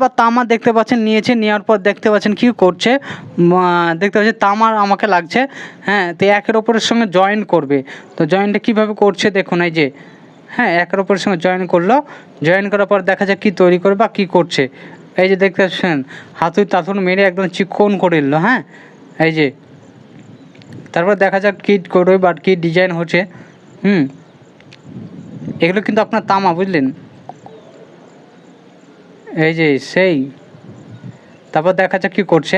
বা তামা দেখতে পাচ্ছেন নিয়েছে, নেওয়ার পর দেখতে পাচ্ছেন কী করছে, দেখতে পাচ্ছেন তামার আমাকে লাগছে, হ্যাঁ। তো একের ওপরের সঙ্গে জয়েন করবে, তো জয়েনটা কীভাবে করছে দেখুন, এই যে হ্যাঁ একের ওপরের সঙ্গে জয়েন করলো, জয়েন করার পর দেখা যায় কী তৈরি করবে বা কী করছে, এই যে দেখতে পাচ্ছেন হাতুড়ি তাথুন মেরে একদম চিকন করে নিল, হ্যাঁ। এই যে তারপর দেখা যাক কী করবে বা কী ডিজাইন হচ্ছে। এগুলো কিন্তু আপনার তামা, বুঝলেন, এই যে সেই। তারপর দেখা যাক কী করছে,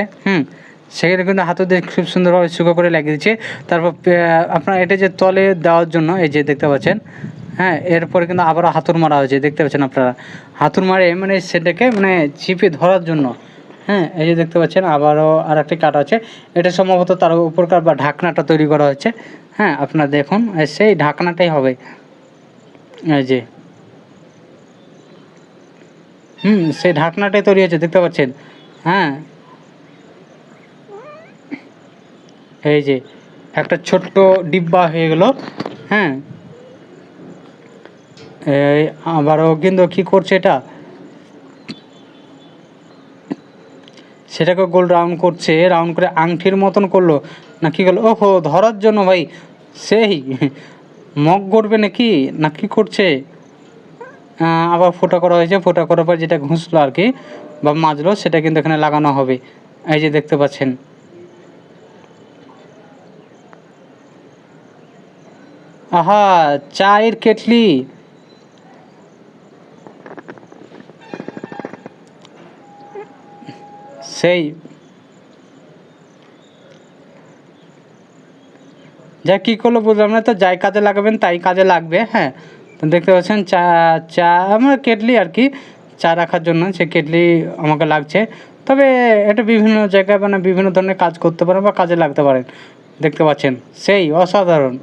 সেখানে কিন্তু হাতে দিয়ে খুব সুন্দরভাবে শুকো করে লাগিয়ে দিচ্ছে। তারপর আপনার এটা যে তলে দেওয়ার জন্য এই যে দেখতে পাচ্ছেন, হ্যাঁ, এরপরে কিন্তু আবারও হাতুড় মারা হয়েছে, দেখতে পাচ্ছেন আপনারা, হাতুড় মারে মানে সেটাকে মানে চিপে ধরার জন্য, হ্যাঁ। এই যে দেখতে পাচ্ছেন আবারও আর একটি কাটা আছে, এটা সম্ভবত তার উপরকার বা ঢাকনাটা তৈরি করা হচ্ছে, হ্যাঁ। আপনারা দেখুন সেই ঢাকনাটাই হবে, এই যে সেই ঢাকনাটাই তৈরি হচ্ছে, দেখতে পাচ্ছেন, হ্যাঁ। এই যে একটা ছোট্ট ডিব্বা হয়ে গেল, হ্যাঁ। এই আবারও কিন্তু কী করছে এটা, সেটাকে গোল রাউন্ড করছে, রাউন্ড করে আংটির মতন করলো না কী করলো, ওহো ধরার জন্য ভাই, সেই মগ করবে নাকি না কী করছে, আবার ফোঁটা করা হয়েছে, ফোঁটা করার পর যেটা ঘুষলো আর কি বা মাজলো সেটা কিন্তু এখানে লাগানো হবে, এই যে দেখতে পাচ্ছেন। আহা চায়ের কেটলি, সেই যা কী করলো বুঝলাম না, তো যাই কাজে লাগাবেন তাই কাজে লাগবে, হ্যাঁ। তো দেখতে পাচ্ছেন চা চা আমার কেটলি আর কি, চা রাখার জন্য সে কেটলি আমাকে লাগছে। তবে এটা বিভিন্ন জায়গায় মানে বিভিন্ন ধরনের কাজ করতে পারেন বা কাজে লাগতে পারেন, দেখতে পাচ্ছেন সেই অসাধারণ।